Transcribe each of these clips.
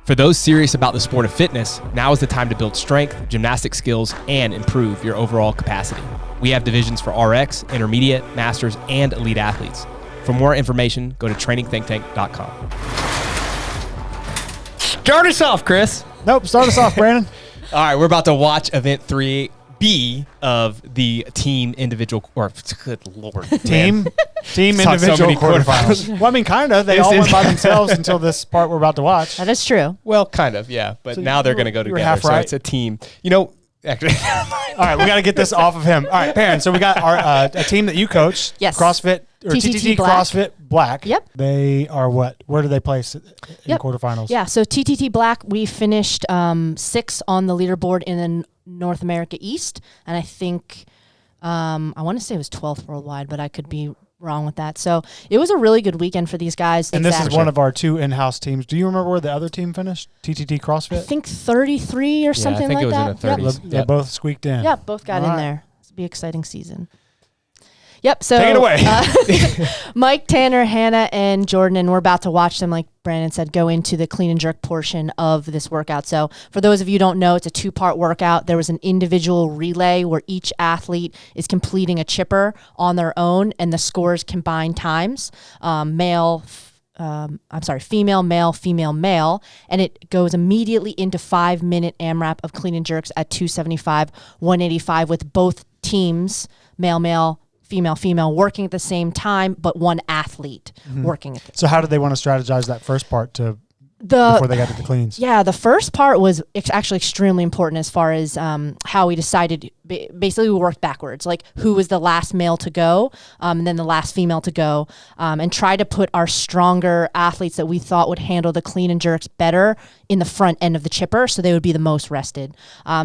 For those serious about the sport of fitness, now is the time to build strength, gymnastic skills, and improve your overall capacity. We have divisions for RX, intermediate, masters, and elite athletes. For more information, go to trainingthinktank.com. Start us off, Chris. Nope, start us off, Brannen. All right, we're about to watch event 3B of the team individual, or good Lord, Team individual so many quarterfinals. Well, I mean, kind of. They all went by themselves until this part we're about to watch. That is true. Well, kind of, yeah. But So now they're going to go together, half so right. it's a team. You know, actually, All right, we got to get this off of him. All right, Perrin, so we got our a team that you coach. Yes. CrossFit, or TTT TTT Black. CrossFit Black. Yep. They are what? Where do they place in Yep. quarterfinals? Yeah, so TTT Black, we finished 6th on the leaderboard in the North America East, and I think, I want to say it was 12th worldwide, but I could be wrong with that. So it was a really good weekend for these guys. And this is one of our 2 in-house teams. Do you remember where the other team finished? TTT CrossFit? I think 33 or something I think like it was that. in the 30s. Yep. They both squeaked in. Yeah, both got All in right. there. It'll be an exciting season. Yep. So Take it away. Mike, Tanner, Hannah, and Jordan, and we're about to watch them, like Brandon said, go into the clean and jerk portion of this workout. So for those of you who don't know, it's a 2-part workout. There was an individual relay where each athlete is completing a chipper on their own, and the scores combine times. Female, male, female, male, and it goes immediately into 5-minute AMRAP of clean and jerks at 275, 185 with both teams, male, female, working at the same time, but one athlete working at the So how did they want to strategize that first part before they got to the cleans? Yeah, the first part was actually extremely important as far as how we decided. Basically, we worked backwards, like who was the last male to go, and then the last female to go, and try to put our stronger athletes that we thought would handle the clean and jerks better in the front end of the chipper, so they would be the most rested.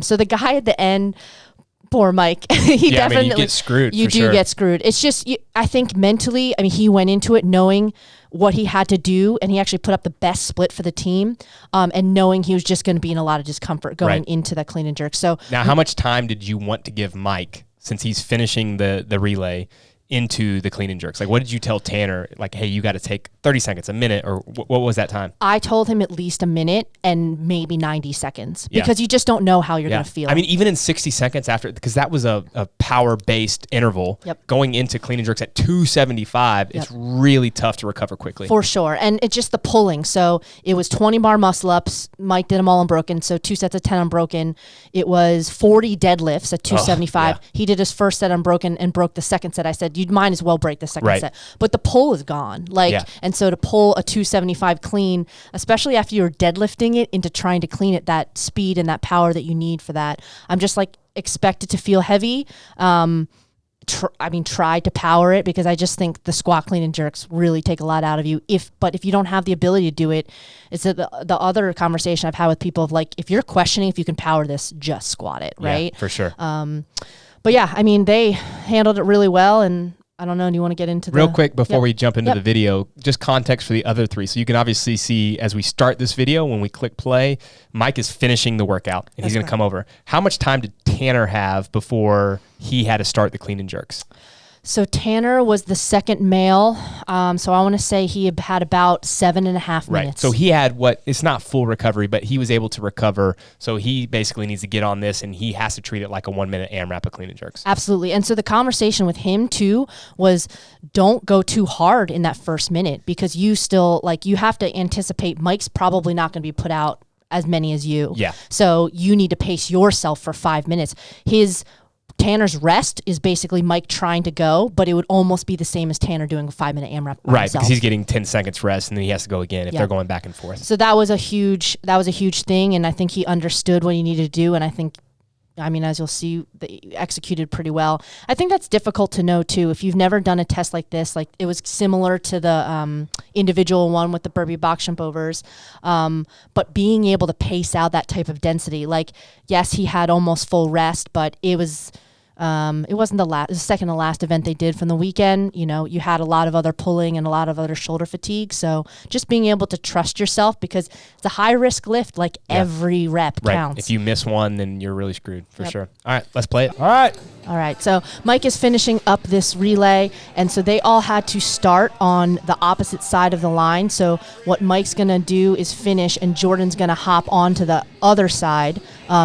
So the guy at the end, poor Mike, he definitely you get screwed. You for do sure. get screwed. It's just, I think mentally, I mean, he went into it knowing what he had to do, and he actually put up the best split for the team, and knowing he was just going to be in a lot of discomfort going into that clean and jerk. So Now, how much time did you want to give Mike, since he's finishing the relay, into the clean and jerks? Like, what did you tell Tanner? Like, hey, you got to take 30 seconds, a minute, or what was that time? I told him at least a minute and maybe 90 seconds Yeah. because you just don't know how you're going to feel. I mean, even in 60 seconds after, because that was a power-based interval, Yep. going into clean and jerks at 275, it's really tough to recover quickly. For sure. And it's just the pulling. So it was 20 bar muscle ups. Mike did them all unbroken. So 2 sets of 10 unbroken. It was 40 deadlifts at 275. yeah. He did his first set unbroken and broke the second set. I said, you'd might as well break the second Right. set. But the pull is gone. And so to pull a 275 clean, especially after you're deadlifting it into trying to clean it, that speed and that power that you need for that, I'm just like, expect it to feel heavy. Try to power it, because I just think the squat, clean, and jerks really take a lot out of you. But if you don't have the ability to do it, it's the other conversation I've had with people of like, if you're questioning if you can power this, just squat it, right? Yeah, for sure. But yeah, I mean, they handled it really well, and I don't know, do you want to get into Real quick before Yep. we jump into Yep. the video, just context for the other 3. So you can obviously see as we start this video, when we click play, Mike is finishing the workout, and he's going to come over. How much time did Tanner have before he had to start the clean and jerks? So Tanner was the second male. So I want to say he had about 7.5 Right. minutes. So he had it's not full recovery, but he was able to recover. So he basically needs to get on this, and he has to treat it like a 1-minute AMRAP of clean and jerks. Absolutely. And so the conversation with him too was, don't go too hard in that first minute, because you still, you have to anticipate Mike's probably not going to be put out as many as you. Yeah. So you need to pace yourself for 5 minutes. Tanner's rest is basically Mike trying to go, but it would almost be the same as Tanner doing a 5-minute AMRAP by Right, himself. because he's getting 10 seconds rest, and then he has to go again if Yeah. they're going back and forth. So that was a huge thing, and I think he understood what he needed to do, and I think, as you'll see, they executed pretty well. I think that's difficult to know too. If you've never done a test like this, like it was similar to the individual one with the burpee box jump overs, but being able to pace out that type of density, yes, he had almost full rest, but it was, it wasn't the second to last event they did from the weekend. You know, you had a lot of other pulling and a lot of other shoulder fatigue. So just being able to trust yourself, because it's a high risk lift, like every rep counts. If you miss one, then you're really screwed for sure. All right, let's play it. All right, so Mike is finishing up this relay, and so they all had to start on the opposite side of the line. So what Mike's going to do is finish, and Jordan's going to hop onto the other side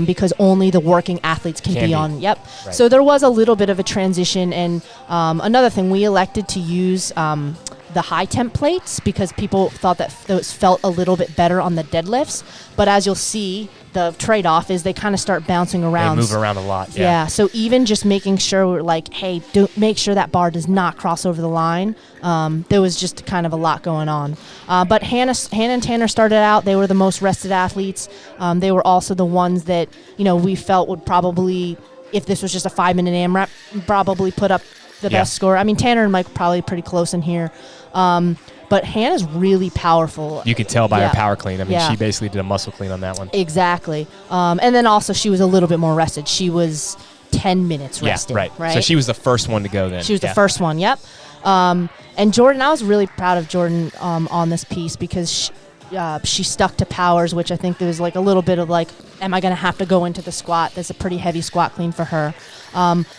because only the working athletes can be on. Yep. Right. So there was a little bit of a transition, and another thing, we elected to use the high temp plates because people thought that those felt a little bit better on the deadlifts. But as you'll see, the trade-off is they kind of start bouncing around. They move around a lot. Yeah. So even just making sure we're like, hey, make sure that bar does not cross over the line. There was just kind of a lot going on. But Hannah and Tanner started out. They were the most rested athletes. They were also the ones that, you know, we felt would probably, if this was just a 5-minute AMRAP, probably put up the best score. I mean, Tanner and Mike probably pretty close in here. But Hannah's really powerful. You could tell by her power clean. I mean, she basically did a muscle clean on that one. Exactly. And then also she was a little bit more rested. She was 10 minutes rested. Right. So she was the first one to go then. She was the first one, yep. And Jordan, I was really proud of Jordan on this piece because she stuck to powers, which I think there was like a little bit of like, am I going to have to go into the squat? That's a pretty heavy squat clean for her.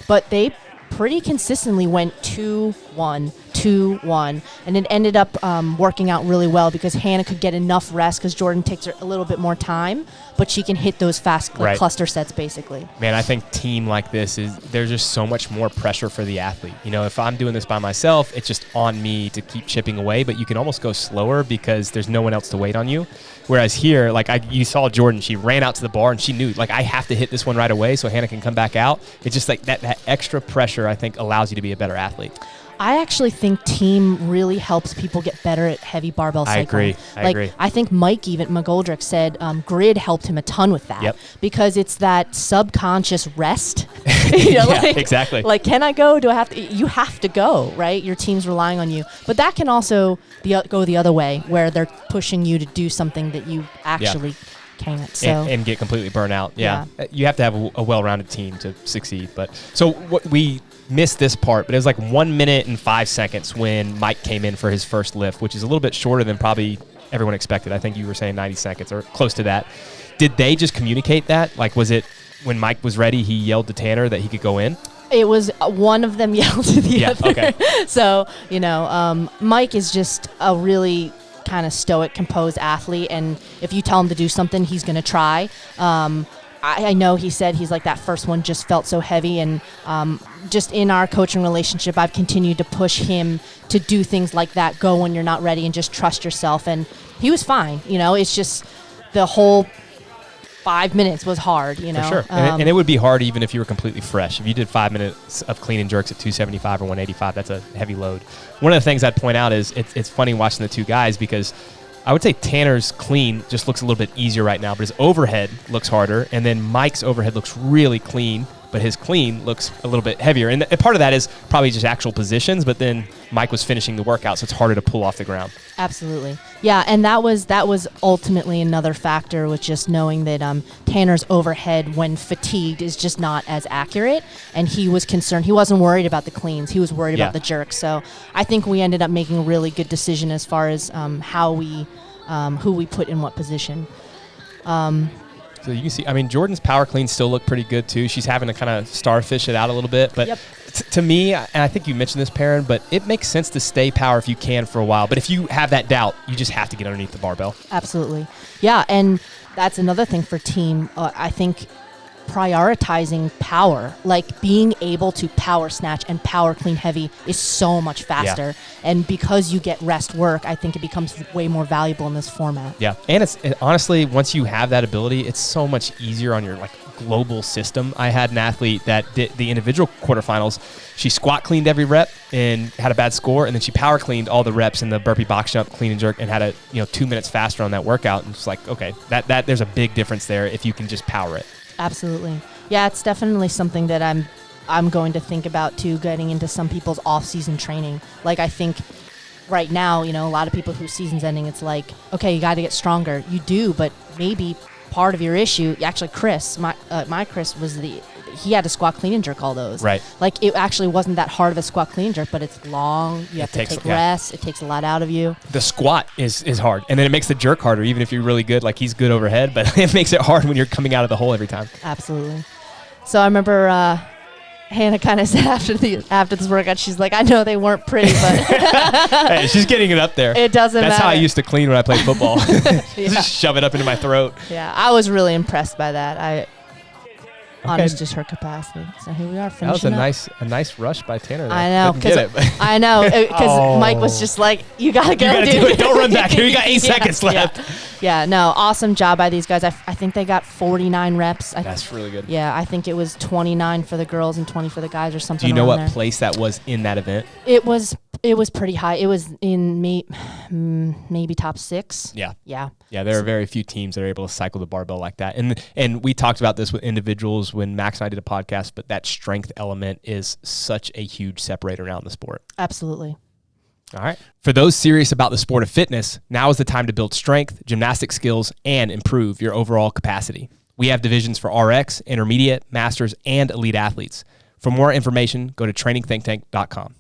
But they pretty consistently went 2-1, 2-1, and it ended up working out really well because Hannah could get enough rest because Jordan takes her a little bit more time, but she can hit those fast cluster sets basically. Man, I think team like this there's just so much more pressure for the athlete. You know, if I'm doing this by myself, it's just on me to keep chipping away, but you can almost go slower because there's no one else to wait on you. Whereas here, like you saw Jordan, she ran out to the bar and she knew, like, I have to hit this one right away so Hannah can come back out. It's just like that extra pressure, I think, allows you to be a better athlete. I actually think team really helps people get better at heavy barbell cycling. I agree. I think Mike even McGoldrick said grid helped him a ton with that because it's that subconscious rest. You know, exactly. Like, can I go? Do I have to? You have to go, right? Your team's relying on you. But that can also go the other way where they're pushing you to do something that you actually can't. So and get completely burnt out. Yeah. You have to have a well-rounded team to succeed. But so what we missed this part, but it was like 1 minute and 5 seconds when Mike came in for his first lift, which is a little bit shorter than probably everyone expected. I think you were saying 90 seconds or close to that. Did they just communicate that? Like, was it when Mike was ready, he yelled to Tanner that he could go in? It was one of them yelled to the other. Okay. So, you know, Mike is just a really kind of stoic, composed athlete, and if you tell him to do something, he's going to try. I know he said he's like, that first one just felt so heavy, and just in our coaching relationship, I've continued to push him to do things like that, go when you're not ready and just trust yourself, and he was fine. You know, it's just the whole 5 minutes was hard, you know. For sure. And it would be hard even if you were completely fresh. If you did 5 minutes of clean and jerks at 275 or 185, that's a heavy load. One of the things I'd point out is it's funny watching the two guys because I would say Tanner's clean just looks a little bit easier right now, but his overhead looks harder, and then Mike's overhead looks really clean, but his clean looks a little bit heavier. And part of that is probably just actual positions, but then Mike was finishing the workout, so it's harder to pull off the ground. Absolutely. Yeah, and that was ultimately another factor with just knowing that Tanner's overhead when fatigued is just not as accurate, and he was concerned. He wasn't worried about the cleans. He was worried about the jerks. So I think we ended up making a really good decision as far as who we put in what position. So you can see, I mean, Jordan's power cleans still look pretty good too. She's having to kind of starfish it out a little bit. But to me, and I think you mentioned this, Perrin, but it makes sense to stay power if you can for a while. But if you have that doubt, you just have to get underneath the barbell. Absolutely. Yeah, and that's another thing for team. I think prioritizing power, like being able to power snatch and power clean heavy is so much faster. And because you get rest work, I think it becomes way more valuable in this format. Yeah. And honestly, once you have that ability, it's so much easier on your global system. I had an athlete that did the individual quarterfinals. She squat cleaned every rep and had a bad score, and then she power cleaned all the reps in the burpee box jump, clean and jerk, and had 2 minutes faster on that workout. And it's like, okay, that there's a big difference there if you can just power it. Absolutely. Yeah, it's definitely something that I'm going to think about too, getting into some people's off-season training. Like, I think right now, a lot of people whose season's ending, it's like, okay, you got to get stronger. You do, but maybe part of your issue, actually Chris, my Chris was he had to squat, clean, and jerk all those. Right. Like it actually wasn't that hard of a squat, clean, and jerk, but it's long. You have to take rest. It takes a lot out of you. The squat is hard, and then it makes the jerk harder, even if you're really good. Like he's good overhead, but it makes it hard when you're coming out of the hole every time. Absolutely. So I remember Hannah kind of said after this workout, she's like, I know they weren't pretty, but hey, she's getting it up there. It doesn't matter. That's how I used to clean when I played football. Just shove it up into my throat. Yeah, I was really impressed by that. Honest, just her capacity. So here we are finishing. That was a nice rush by Tanner. There. I know, because Mike was just like, "You gotta go, you gotta dude. do it. Don't run back here. You got 8 seconds left." Yeah, no, awesome job by these guys. I think they got 49 reps. That's really good. Yeah, I think it was 29 for the girls and 20 for the guys, or something. Do you know what there. place that was in that event? It was pretty high. It was in maybe top 6. Yeah. Yeah. Yeah, there are very few teams that are able to cycle the barbell like that. And we talked about this with individuals when Max and I did a podcast, but that strength element is such a huge separator now in the sport. Absolutely. All right. For those serious about the sport of fitness, now is the time to build strength, gymnastic skills, and improve your overall capacity. We have divisions for RX, intermediate, masters, and elite athletes. For more information, go to trainingthinktank.com.